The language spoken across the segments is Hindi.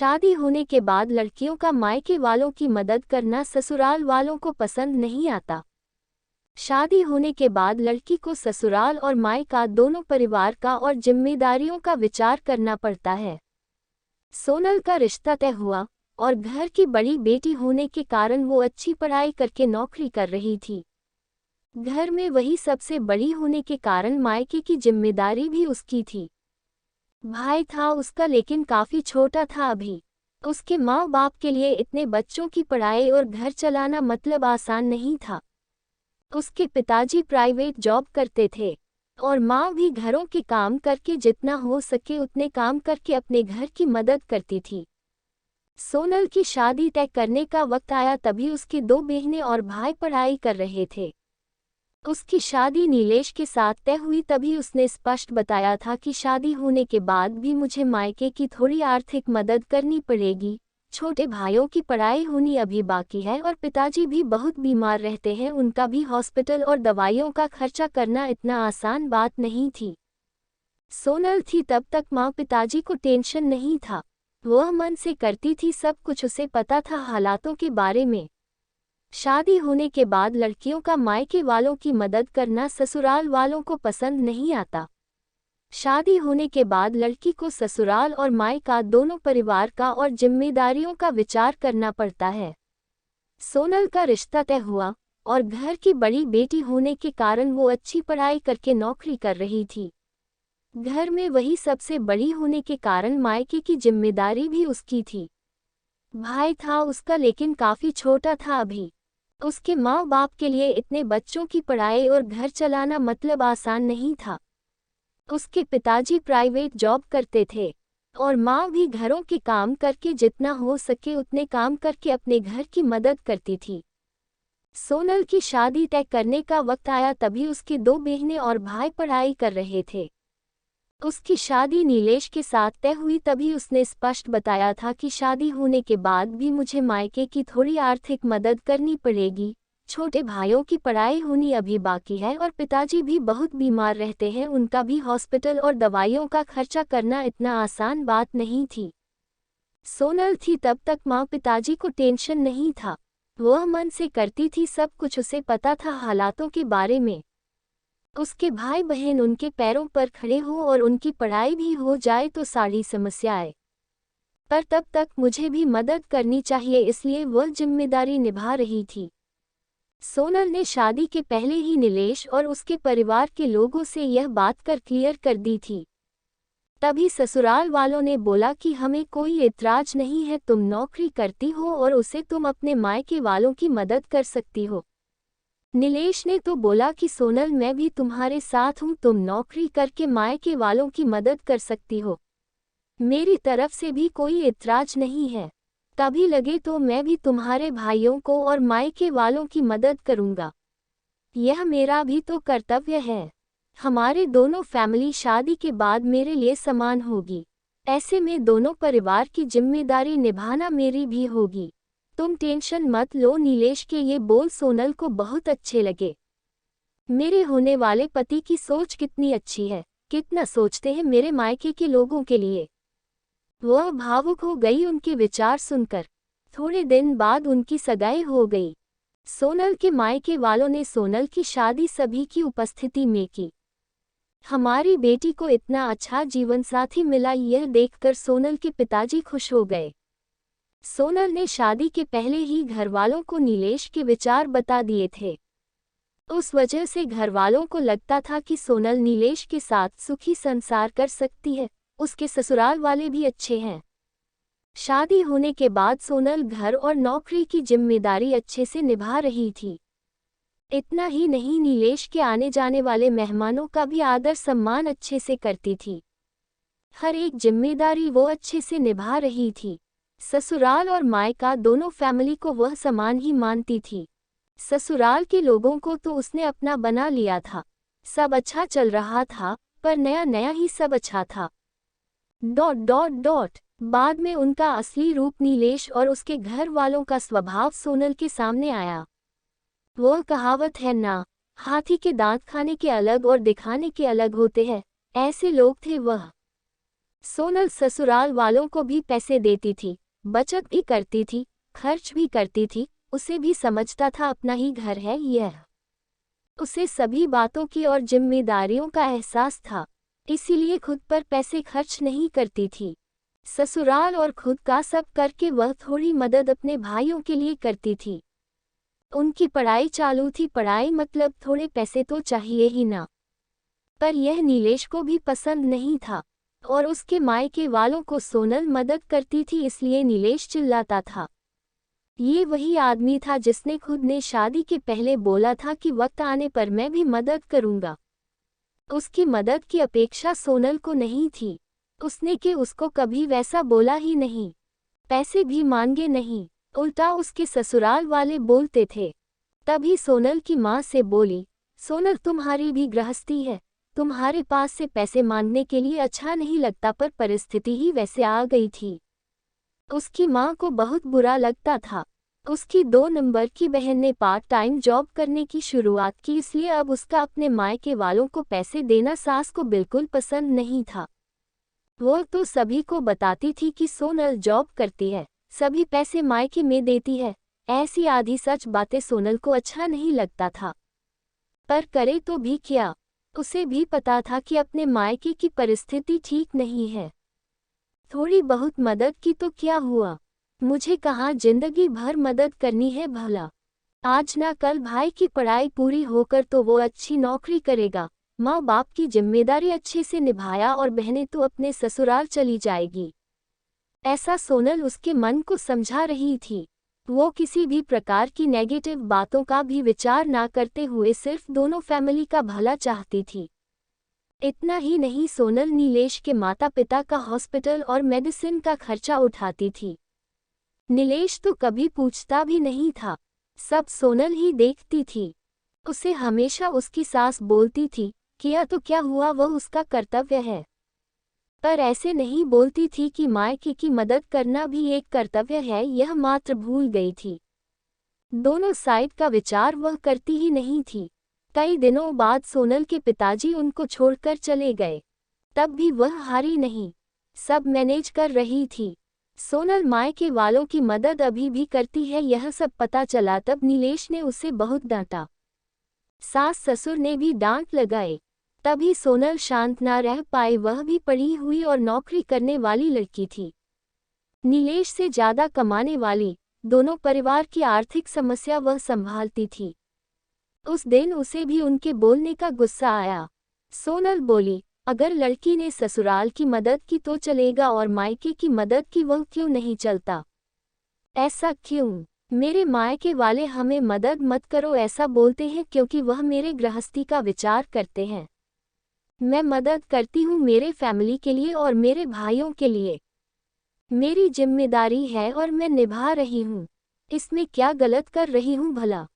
शादी होने के बाद लड़कियों का मायके वालों की मदद करना ससुराल वालों को पसंद नहीं आता। शादी होने के बाद लड़की को ससुराल और मायका दोनों परिवार का और जिम्मेदारियों का विचार करना पड़ता है। सोनल का रिश्ता तय हुआ और घर की बड़ी बेटी होने के कारण वो अच्छी पढ़ाई करके नौकरी कर रही थी। घर में वही सबसे बड़ी होने के कारण मायके की जिम्मेदारी भी उसकी थी। भाई था उसका लेकिन काफी छोटा था अभी। उसके माँ बाप के लिए इतने बच्चों की पढ़ाई और घर चलाना मतलब आसान नहीं था। उसके पिताजी प्राइवेट जॉब करते थे और माँ भी घरों के काम करके जितना हो सके उतने काम करके अपने घर की मदद करती थी। सोनल की शादी तय करने का वक्त आया तभी उसकी दो बहनें और भाई पढ़ाई कर रहे थे। उसकी शादी नीलेश के साथ तय हुई तभी उसने स्पष्ट बताया था कि शादी होने के बाद भी मुझे मायके की थोड़ी आर्थिक मदद करनी पड़ेगी। छोटे भाइयों की पढ़ाई होनी अभी बाकी है और पिताजी भी बहुत बीमार रहते हैं, उनका भी हॉस्पिटल और दवाइयों का खर्चा करना इतना आसान बात नहीं थी। सोनल थी तब तक माँ पिताजी को टेंशन नहीं था। वह मन से करती थी सब कुछ, उसे पता था हालातों के बारे में। शादी होने के बाद लड़कियों का मायके वालों की मदद करना ससुराल वालों को पसंद नहीं आता। शादी होने के बाद लड़की को ससुराल और मायका दोनों परिवार का और जिम्मेदारियों का विचार करना पड़ता है। सोनल का रिश्ता तय हुआ और घर की बड़ी बेटी होने के कारण वो अच्छी पढ़ाई करके नौकरी कर रही थी। घर में वही सबसे बड़ी होने के कारण मायके की जिम्मेदारी भी उसकी थी। भाई था उसका लेकिन काफी छोटा था अभी। उसके माँ बाप के लिए इतने बच्चों की पढ़ाई और घर चलाना मतलब आसान नहीं था। उसके पिताजी प्राइवेट जॉब करते थे और माँ भी घरों के काम करके जितना हो सके उतने काम करके अपने घर की मदद करती थी। सोनल की शादी तय करने का वक्त आया तभी उसकी दो बहनें और भाई पढ़ाई कर रहे थे। उसकी शादी नीलेश के साथ तय हुई तभी उसने स्पष्ट बताया था कि शादी होने के बाद भी मुझे मायके की थोड़ी आर्थिक मदद करनी पड़ेगी। छोटे भाइयों की पढ़ाई होनी अभी बाकी है और पिताजी भी बहुत बीमार रहते हैं, उनका भी हॉस्पिटल और दवाइयों का खर्चा करना इतना आसान बात नहीं थी। सोनल थी तब तक माँ पिताजी को टेंशन नहीं था। वह मन से करती थी सब कुछ, उसे पता था हालातों के बारे में। उसके भाई बहन उनके पैरों पर खड़े हो और उनकी पढ़ाई भी हो जाए तो सारी समस्याएं, पर तब तक मुझे भी मदद करनी चाहिए, इसलिए वह जिम्मेदारी निभा रही थी। सोनल ने शादी के पहले ही नीलेश और उसके परिवार के लोगों से यह बात क्लियर कर दी थी। तभी ससुराल वालों ने बोला कि हमें कोई एतराज नहीं है, तुम नौकरी करती हो और उसे तुम अपने मायके वालों की मदद कर सकती हो। नीलेश ने तो बोला कि सोनल मैं भी तुम्हारे साथ हूँ, तुम नौकरी करके मायके वालों की मदद कर सकती हो, मेरी तरफ से भी कोई एतराज नहीं है। कभी लगे तो मैं भी तुम्हारे भाइयों को और मायके वालों की मदद करूँगा, यह मेरा भी तो कर्तव्य है। हमारे दोनों फैमिली शादी के बाद मेरे लिए समान होगी, ऐसे में दोनों परिवार की जिम्मेदारी निभाना मेरी भी होगी। तुम टेंशन मत लो। नीलेश के ये बोल सोनल को बहुत अच्छे लगे। मेरे होने वाले पति की सोच कितनी अच्छी है, कितना सोचते हैं मेरे मायके के लोगों के लिए। वह भावुक हो गई उनके विचार सुनकर। थोड़े दिन बाद उनकी सगाई हो गई। सोनल के मायके वालों ने सोनल की शादी सभी की उपस्थिति में की। हमारी बेटी को इतना अच्छा जीवनसाथी मिला, यह देखकर सोनल के पिताजी खुश हो गए। सोनल ने शादी के पहले ही घरवालों को नीलेश के विचार बता दिए थे। उस वजह से घरवालों को लगता था कि सोनल नीलेश के साथ सुखी संसार कर सकती है। उसके ससुराल वाले भी अच्छे हैं। शादी होने के बाद सोनल घर और नौकरी की जिम्मेदारी अच्छे से निभा रही थी। इतना ही नहीं, नीलेश के आने जाने वाले मेहमानों का भी आदर सम्मान अच्छे से करती थी। हर एक जिम्मेदारी वो अच्छे से निभा रही थी। ससुराल और मायका दोनों फैमिली को वह समान ही मानती थी। ससुराल के लोगों को तो उसने अपना बना लिया था। सब अच्छा चल रहा था, पर नया नया ही सब अच्छा था। ... बाद में उनका असली रूप नीलेश और उसके घर वालों का स्वभाव सोनल के सामने आया। वह कहावत है ना, हाथी के दांत खाने के अलग और दिखाने के अलग होते हैं, ऐसे लोग थे वह। सोनल ससुराल वालों को भी पैसे देती थी, बचत भी करती थी, खर्च भी करती थी। उसे भी समझता था अपना ही घर है यह। उसे सभी बातों की और जिम्मेदारियों का एहसास था, इसीलिए खुद पर पैसे खर्च नहीं करती थी। ससुराल और खुद का सब करके वह थोड़ी मदद अपने भाइयों के लिए करती थी। उनकी पढ़ाई चालू थी, पढ़ाई मतलब थोड़े पैसे तो चाहिए ही ना। पर यह नीलेश को भी पसंद नहीं था और उसके मायके वालों को सोनल मदद करती थी, इसलिए नीलेश चिल्लाता था। ये वही आदमी था जिसने खुद ने शादी के पहले बोला था कि वक्त आने पर मैं भी मदद करूंगा। उसकी मदद की अपेक्षा सोनल को नहीं थी। उसने कि उसको कभी वैसा बोला ही नहीं, पैसे भी मांगे नहीं, उल्टा उसके ससुराल वाले बोलते थे। तभी सोनल की माँ से बोली, सोनल तुम्हारी भी गृहस्थी है, तुम्हारे पास से पैसे मांगने के लिए अच्छा नहीं लगता, पर परिस्थिति ही वैसे आ गई थी। उसकी माँ को बहुत बुरा लगता था। उसकी 2 नंबर की बहन ने पार्ट टाइम जॉब करने की शुरुआत की, इसलिए अब उसका अपने मायके वालों को पैसे देना सास को बिल्कुल पसंद नहीं था। वो तो सभी को बताती थी कि सोनल जॉब करती है, सभी पैसे मायके में देती है। ऐसी आधी सच बातें सोनल को अच्छा नहीं लगता था, पर करे तो भी क्या। उसे भी पता था कि अपने मायके की परिस्थिति ठीक नहीं है। थोड़ी बहुत मदद की तो क्या हुआ, मुझे कहाँ जिंदगी भर मदद करनी है भला। आज ना कल भाई की पढ़ाई पूरी होकर तो वो अच्छी नौकरी करेगा, माँ बाप की जिम्मेदारी अच्छे से निभाया और बहनें तो अपने ससुराल चली जाएगी। ऐसा सोनल उसके मन को समझा रही थी। वो किसी भी प्रकार की नेगेटिव बातों का भी विचार ना करते हुए सिर्फ दोनों फैमिली का भला चाहती थी। इतना ही नहीं, सोनल नीलेश के माता पिता का हॉस्पिटल और मेडिसिन का खर्चा उठाती थी। नीलेश तो कभी पूछता भी नहीं था, सब सोनल ही देखती थी। उसे हमेशा उसकी सास बोलती थी, किया तो क्या हुआ, वह उसका कर्तव्य है। पर ऐसे नहीं बोलती थी कि मायके की मदद करना भी एक कर्तव्य है, यह मात्र भूल गई थी। दोनों साइड का विचार वह करती ही नहीं थी। कई दिनों बाद सोनल के पिताजी उनको छोड़कर चले गए, तब भी वह हारी नहीं, सब मैनेज कर रही थी। सोनल मायके वालों की मदद अभी भी करती है, यह सब पता चला तब नीलेश ने उसे बहुत डांटा। सास ससुर ने भी डांट लगाए, तभी सोनल शांत ना रह पाई। वह भी पढ़ी हुई और नौकरी करने वाली लड़की थी, नीलेश से ज्यादा कमाने वाली। दोनों परिवार की आर्थिक समस्या वह संभालती थी। उस दिन उसे भी उनके बोलने का गुस्सा आया। सोनल बोली, अगर लड़की ने ससुराल की मदद की तो चलेगा और मायके की मदद की वह क्यों नहीं चलता? ऐसा क्यों? मेरे मायके वाले हमें मदद मत करो ऐसा बोलते हैं क्योंकि वह मेरे गृहस्थी का विचार करते हैं। मैं मदद करती हूँ मेरे फैमिली के लिए और मेरे भाइयों के लिए। मेरी जिम्मेदारी है और मैं निभा रही हूँ, इसमें क्या गलत कर रही हूँ भला?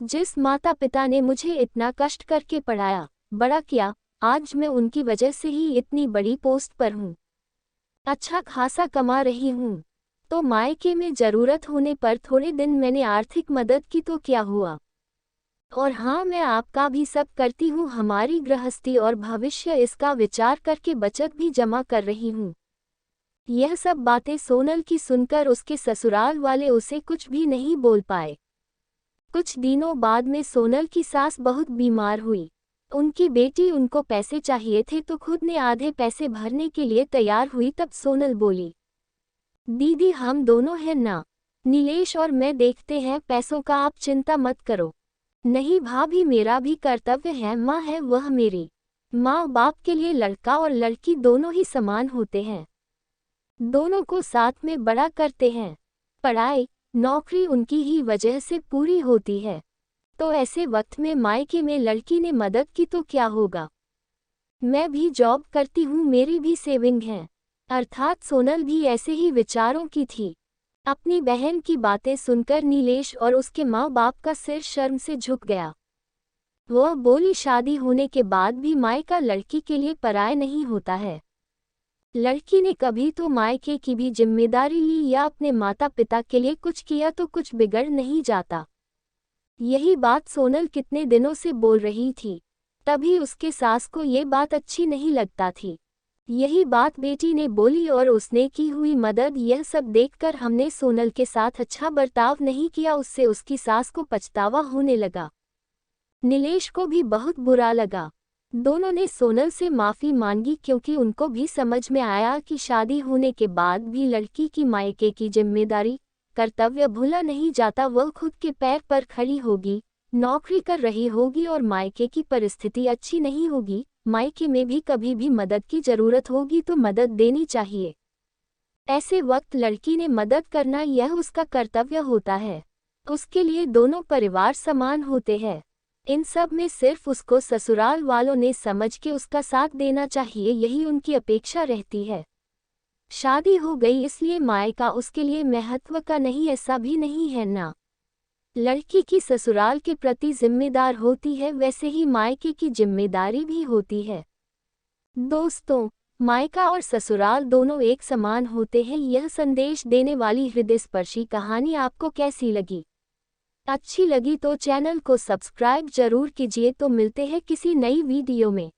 जिस माता पिता ने मुझे इतना कष्ट करके पढ़ाया, बड़ा किया, आज मैं उनकी वजह से ही इतनी बड़ी पोस्ट पर हूँ, अच्छा खासा कमा रही हूँ। तो मायके में जरूरत होने पर थोड़े दिन मैंने आर्थिक मदद की तो क्या हुआ? और हाँ, मैं आपका भी सब करती हूँ, हमारी गृहस्थी और भविष्य इसका विचार करके बचत भी जमा कर रही हूँ। यह सब बातें सोनल की सुनकर उसके ससुराल वाले उसे कुछ भी नहीं बोल पाए। कुछ दिनों बाद में सोनल की सास बहुत बीमार हुई। उनकी बेटी उनको पैसे चाहिए थे तो खुद ने आधे पैसे भरने के लिए तैयार हुई। तब सोनल बोली, दीदी हम दोनों हैं ना, नीलेश और मैं देखते हैं, पैसों का आप चिंता मत करो। नहीं भाभी, मेरा भी कर्तव्य है, माँ है वह मेरी। माँ बाप के लिए लड़का और लड़की दोनों ही समान होते हैं, दोनों को साथ में बड़ा करते हैं। पढ़ाई नौकरी उनकी ही वजह से पूरी होती है, तो ऐसे वक्त में मायके में लड़की ने मदद की तो क्या होगा? मैं भी जॉब करती हूँ, मेरी भी सेविंग है। अर्थात सोनल भी ऐसे ही विचारों की थी। अपनी बहन की बातें सुनकर नीलेश और उसके माँ बाप का सिर शर्म से झुक गया। वह बोली, शादी होने के बाद भी मायका लड़की के लिए पराया नहीं होता है। लड़की ने कभी तो मायके की भी जिम्मेदारी ली या अपने माता पिता के लिए कुछ किया तो कुछ बिगड़ नहीं जाता। यही बात सोनल कितने दिनों से बोल रही थी, तभी उसके सास को ये बात अच्छी नहीं लगता थी। यही बात बेटी ने बोली और उसने की हुई मदद। यह सब देखकर हमने सोनल के साथ अच्छा बर्ताव नहीं किया, उससे उसकी सास को पछतावा होने लगा। नीलेश को भी बहुत बुरा लगा। दोनों ने सोनल से माफ़ी मांगी क्योंकि उनको भी समझ में आया कि शादी होने के बाद भी लड़की की मायके की जिम्मेदारी, कर्तव्य भूला नहीं जाता। वह खुद के पैर पर खड़ी होगी, नौकरी कर रही होगी और मायके की परिस्थिति अच्छी नहीं होगी। मायके में भी कभी भी मदद की ज़रूरत होगी तो मदद देनी चाहिए। ऐसे वक्त लड़की ने मदद करना यह उसका कर्तव्य होता है। उसके लिए दोनों परिवार समान होते हैं। इन सब में सिर्फ उसको ससुराल वालों ने समझ के उसका साथ देना चाहिए, यही उनकी अपेक्षा रहती है। शादी हो गई इसलिए मायका उसके लिए महत्व का नहीं, ऐसा भी नहीं है ना। लड़की की ससुराल के प्रति जिम्मेदार होती है, वैसे ही मायके की जिम्मेदारी भी होती है। दोस्तों, मायका और ससुराल दोनों एक समान होते हैं। यह संदेश देने वाली हृदयस्पर्शी कहानी आपको कैसी लगी? अच्छी लगी तो चैनल को सब्सक्राइब जरूर कीजिए। तो मिलते हैं किसी नई वीडियो में।